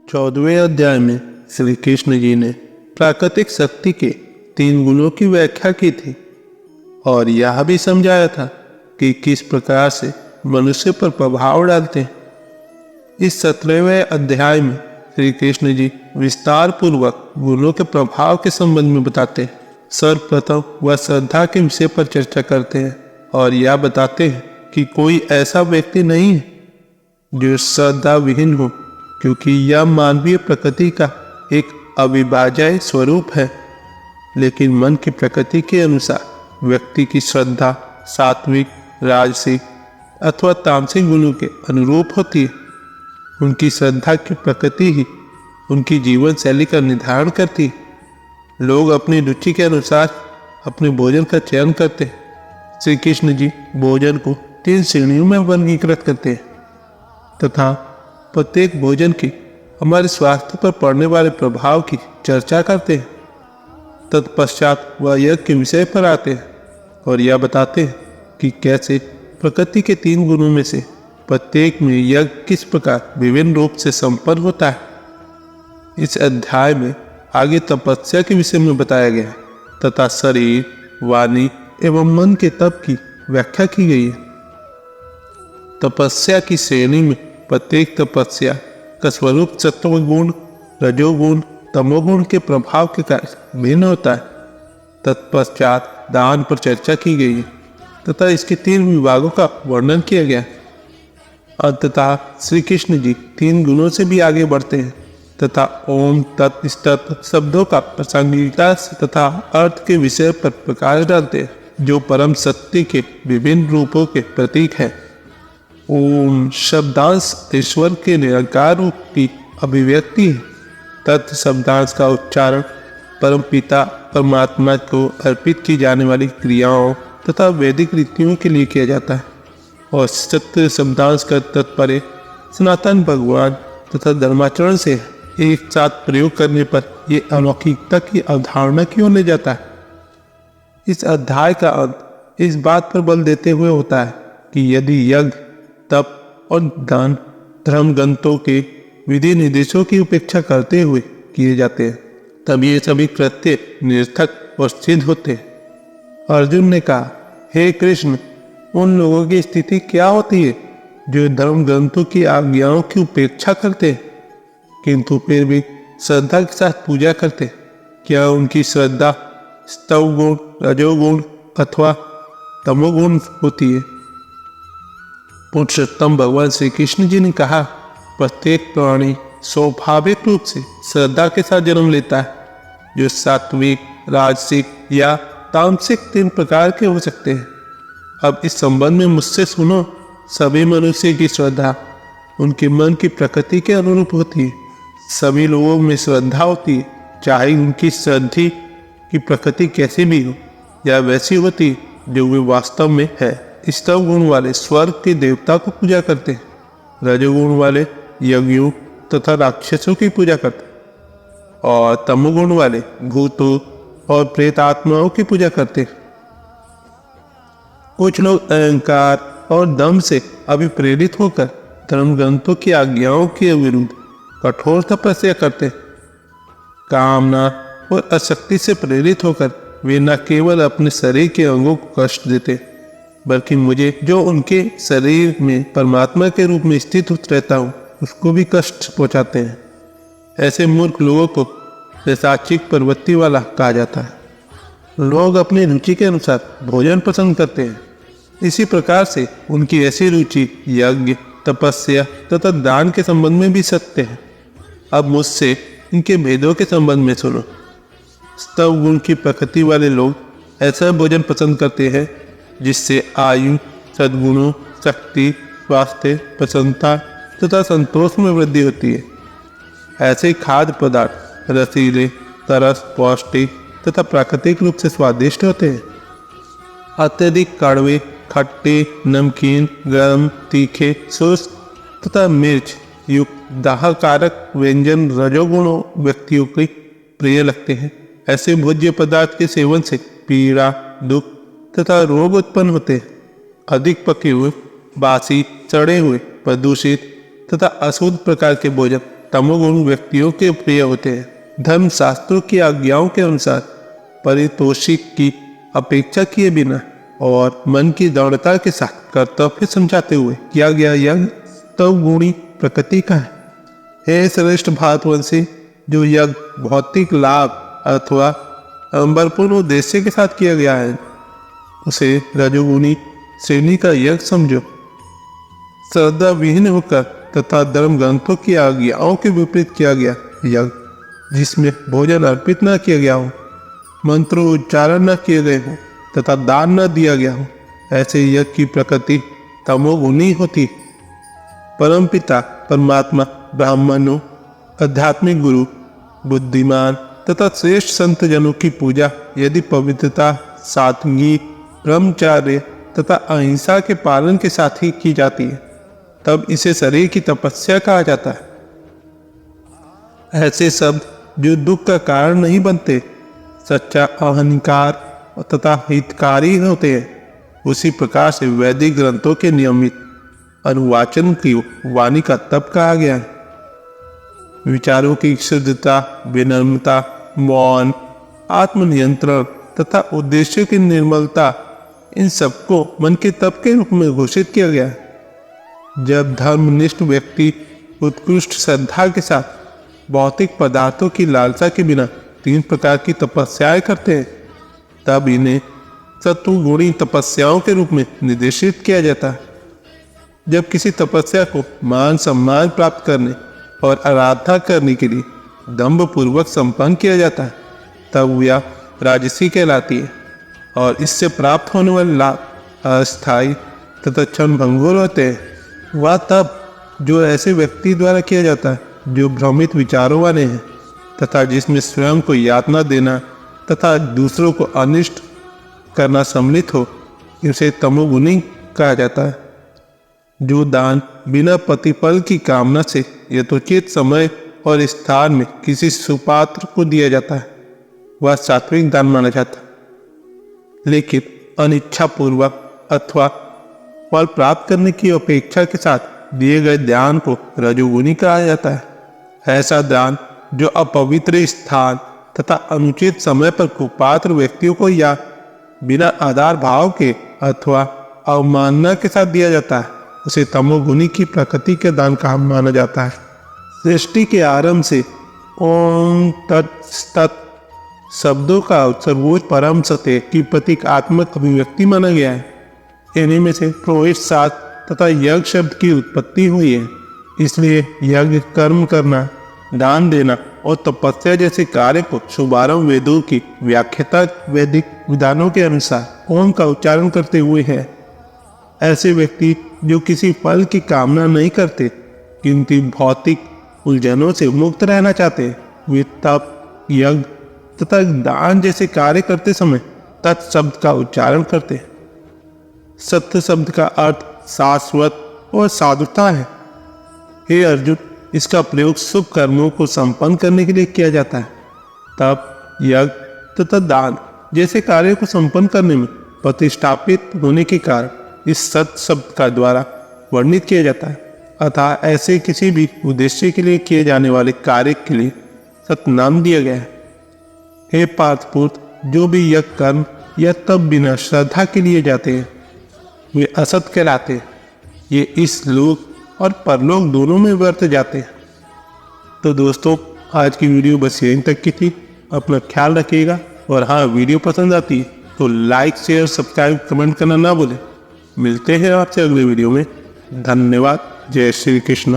14वें अध्याय में श्री कृष्ण जी ने प्राकृतिक शक्ति के 3 गुणों की व्याख्या की थी और यह भी समझाया था कि किस प्रकार से मनुष्य पर प्रभाव डालते हैं। इस 17वें अध्याय में श्री कृष्ण जी विस्तार पूर्वक गुणों के प्रभाव के संबंध में बताते हैं। सर्वप्रथम वह श्रद्धा के विषय पर चर्चा करते हैं और यह बताते हैं कि कोई ऐसा व्यक्ति नहीं है जो श्रद्धा विहीन हो, क्योंकि यह मानवीय प्रकृति का एक अविभाज्य स्वरूप है। लेकिन मन की प्रकृति के अनुसार व्यक्ति की श्रद्धा सात्विक, राजसिक अथवा तामसिक गुणों के अनुरूप होती है। उनकी श्रद्धा की प्रकृति ही उनकी जीवन शैली का निर्धारण करती है। लोग अपनी रुचि के अनुसार अपने भोजन का चयन करते हैं। श्री कृष्ण जी भोजन को 3 श्रेणियों में वर्गीकृत करते हैं तथा प्रत्येक भोजन की हमारे स्वास्थ्य पर पड़ने वाले प्रभाव की चर्चा करते हैं। तत्पश्चात वह यज्ञ के विषय पर आते हैं और यह बताते हैं कि कैसे प्रकृति के 3 गुणों में से प्रत्येक में यज्ञ किस प्रकार विभिन्न रूप से संपन्न होता है। इस अध्याय में आगे तपस्या के विषय में बताया गया है तथा शरीर, वाणी एवं मन के तप की व्याख्या की गई है। तपस्या की श्रेणी में प्रत्येक तपस्या का स्वरूप सत्वगुण, रजोगुण, तमोगुण के प्रभाव के कारण भिन्न होता है। तत्पश्चात दान पर चर्चा की गई है तथा इसके 3 विभागों का वर्णन किया गया है। अंततः श्री कृष्ण जी 3 गुणों से भी आगे बढ़ते हैं तथा ओम तत् स्तत् शब्दों का प्रासंगिकता तथा अर्थ के विषय पर प्रकाश डालते हैं, जो परम सत्य के विभिन्न रूपों के प्रतीक है। ओम शब्दांश ईश्वर के निरंकार रूप की अभिव्यक्ति है। तत् शब्दांश का उच्चारण परम पिता परमात्मा को अर्पित की जाने वाली क्रियाओं तथा वैदिक रीतियों के लिए किया जाता है और सत्य शब्दांश का तात्पर्य सनातन भगवान तथा धर्माचरण से एक साथ प्रयोग करने पर यह अलौकिकता की अवधारणा की ओर ले जाता है। इस अध्याय का अंत इस बात पर बल देते हुए होता है कि यदि यज्ञ, तप और दान धर्म ग्रंथों के विधि निर्देशों की उपेक्षा करते हुए किए जाते हैं, तब ये सभी कृत्य निरर्थक और सिद्ध होते हैं। अर्जुन ने कहा, हे कृष्ण, उन लोगों की स्थिति क्या होती है जो धर्म ग्रंथों की आज्ञाओं की उपेक्षा करते हैं किंतु फिर भी श्रद्धा के साथ पूजा करते हैं? क्या उनकी श्रद्धा सत्वगुण, रजोगुण अथवा तमोगुण होती है? पुरुषोत्तम भगवान श्री कृष्ण जी ने कहा, प्रत्येक प्राणी स्वाभाविक रूप से श्रद्धा के साथ जन्म लेता है, जो सात्विक, राजसिक या तामसिक 3 प्रकार के हो सकते हैं। अब इस संबंध में मुझसे सुनो। सभी मनुष्य की श्रद्धा उनके मन की प्रकृति के अनुरूप होती है। सभी लोगों में श्रद्धा होती है, चाहे उनकी श्रद्धि की प्रकृति कैसी भी हो, या वैसी होती है जो वे वास्तव में है। स्तव गुण वाले स्वर्ग के देवता को पूजा करते हैं, रजोगुण वाले यज्ञों तथा राक्षसों की पूजा करते हैं और तमोगुण वाले भूतों और प्रेत आत्माओं की पूजा करते हैं। कुछ लोग अहंकार और दम से अभिप्रेरित होकर धर्म ग्रंथों की आज्ञाओं के विरुद्ध कठोर तपस्या करते हैं। कामना और आसक्ति से प्रेरित होकर वे न केवल अपने शरीर के अंगों को कष्ट देते, बल्कि मुझे जो उनके शरीर में परमात्मा के रूप में स्थित रहता हूँ उसको भी कष्ट पहुँचाते हैं। ऐसे मूर्ख लोगों को पैशाचिक प्रवृत्ति वाला कहा जाता है। लोग अपनी रुचि के अनुसार भोजन पसंद करते हैं। इसी प्रकार से उनकी ऐसी रुचि यज्ञ, तपस्या तथा दान के संबंध में भी सत्य है। अब मुझसे इनके भेदों के संबंध में सुनो। स्तव गुण की प्रकृति वाले लोग ऐसा भोजन पसंद करते हैं जिससे आयु, सद्गुणों, शक्ति, स्वास्थ्य, प्रसन्नता तथा संतोष में वृद्धि होती है। ऐसे खाद्य पदार्थ रसीले, तरस, पौष्टिक तथा प्राकृतिक रूप से स्वादिष्ट होते हैं। अत्यधिक कड़वे, खट्टे, नमकीन, गर्म, तीखे, शुष्क तथा मिर्च युक्त दाहकारक व्यंजन रजोगुणों व्यक्तियों को प्रिय लगते हैं। ऐसे भोज्य पदार्थ के सेवन से पीड़ा, दुख तथा रोग उत्पन्न होते हैं। अधिक पके हुए, बासी, सड़े हुए, प्रदूषित तथा अशुद्ध प्रकार के भोजन तमोगुण व्यक्तियों के प्रिय होते हैं। धर्मशास्त्रों की आज्ञाओं के अनुसार पारितोषिक की अपेक्षा किए बिना और मन की दृढ़ता के साथ कर्तव्य समझाते हुए किया गया यज्ञ तमोगुणी प्रकृति का है। हे श्रेष्ठ भारतवंशी, जो यज्ञ भौतिक लाभ अथवा अंबरपूर्ण उद्देश्य के साथ किया गया है उसे रजोगुणी श्रेणी का यज्ञ समझो। श्रद्धा विहीन होकर तथा धर्म ग्रंथों की आज्ञाओं के विपरीत किया गया यज्ञ, जिसमें भोजन अर्पित न किया गया हो, मंत्रों उच्चारण न किए गए हो तथा दान न दिया गया हो, ऐसे यज्ञ की प्रकृति तमोगुणी होती। परमपिता परमात्मा, ब्राह्मणों, आध्यात्मिक गुरु, बुद्धिमान तथा श्रेष्ठ संत जनों की पूजा यदि पवित्रता, सादगी, ब्रह्मचर्य तथा अहिंसा के पालन के साथ ही की जाती है तब इसे शरीर की तपस्या कहा जाता है। ऐसे शब्द जो दुख का कारण नहीं बनते, सच्चा अहंकार तथा हितकारी होते हैं, उसी प्रकार से वैदिक ग्रंथों के नियमित अनुवाचन की वाणी का तप कहा गया है। विचारों की शुद्धता, विनम्रता, मौन, आत्मनियंत्रण तथा उद्देश्य की निर्मलता, इन सबको मन के तप के रूप में घोषित किया गया है। जब धर्मनिष्ठ व्यक्ति उत्कृष्ट श्रद्धा के साथ भौतिक पदार्थों की लालसा के बिना 3 प्रकार की तपस्याएं करते हैं तब इन्हें सत्वगुणी तपस्याओं के रूप में निर्देशित किया जाता है। जब किसी तपस्या को मान सम्मान प्राप्त करने और आराधना करने के लिए दंभ पूर्वक संपन्न किया जाता है तब यह राजसी कहलाती है और इससे प्राप्त होने वाले लाभ अस्थायी तथा क्षण भंगुर होते हैं। वह तब जो ऐसे व्यक्ति द्वारा किया जाता है जो भ्रमित विचारों वाले हैं तथा जिसमें स्वयं को यातना देना तथा दूसरों को अनिष्ट करना सम्मिलित हो, इसे तमोगुणी कहा जाता है। जो दान बिना प्रतिफल की कामना से यथोचित समय और स्थान में किसी सुपात्र को दिया जाता है वह सात्विक दान माना जाता है। लेकिन अनिच्छा पूर्वक अथवा फल प्राप्त करने की अपेक्षा के साथ दिए गए दान को रजोगुणी कहा जाता है। ऐसा दान जो अपवित्र स्थान तथा अनुचित समय पर कुपात्र व्यक्तियों को या बिना आधार भाव के अथवा अवमानना के साथ दिया जाता है उसे तमोगुणी की प्रकृति के दान का माना जाता है। सृष्टि के आरंभ से ओम तत् शब्दों का सर्वोच्च परम सत्य की प्रतीकात्मक अभिव्यक्ति माना गया है। इन्हीं में से प्रोहित सात तथा यज्ञ शब्द की उत्पत्ति हुई है। इसलिए यज्ञ, कर्म करना, दान देना और तपस्या जैसे कार्य को शुभारंभ वेदों की व्याख्याता वैदिक विधानों के अनुसार ओम का उच्चारण करते हुए है। ऐसे व्यक्ति जो किसी फल की कामना नहीं करते किंतु भौतिक उलझनों से मुक्त रहना चाहते हैं, वे तप, यज्ञ तथा दान जैसे कार्य करते समय तत् शब्द का उच्चारण करते हैं। सत्य शब्द का अर्थ शाश्वत और साधुता है। हे अर्जुन, इसका प्रयोग शुभ कर्मों को संपन्न करने के लिए किया जाता है। तप, यज्ञ तथा दान जैसे कार्यों को संपन्न करने में प्रतिष्ठापित होने के कारण इस सत्य शब्द का द्वारा वर्णित किया जाता है। अतः ऐसे किसी भी उद्देश्य के लिए किए जाने वाले कार्य के लिए सत्य नाम दिया गया है। हे पार्थपुत्र, जो भी यज्ञ, कर्म या तप बिना श्रद्धा के लिए जाते हैं वे असत कहलाते हैं। ये इस लोक और परलोक दोनों में व्यर्थ जाते हैं। तो दोस्तों, आज की वीडियो बस यहीं तक की थी। अपना ख्याल रखिएगा और हाँ, वीडियो पसंद आती है तो लाइक, शेयर, सब्सक्राइब, कमेंट करना ना भूलें। मिलते हैं आपसे अगले वीडियो में। धन्यवाद। जय श्री कृष्ण।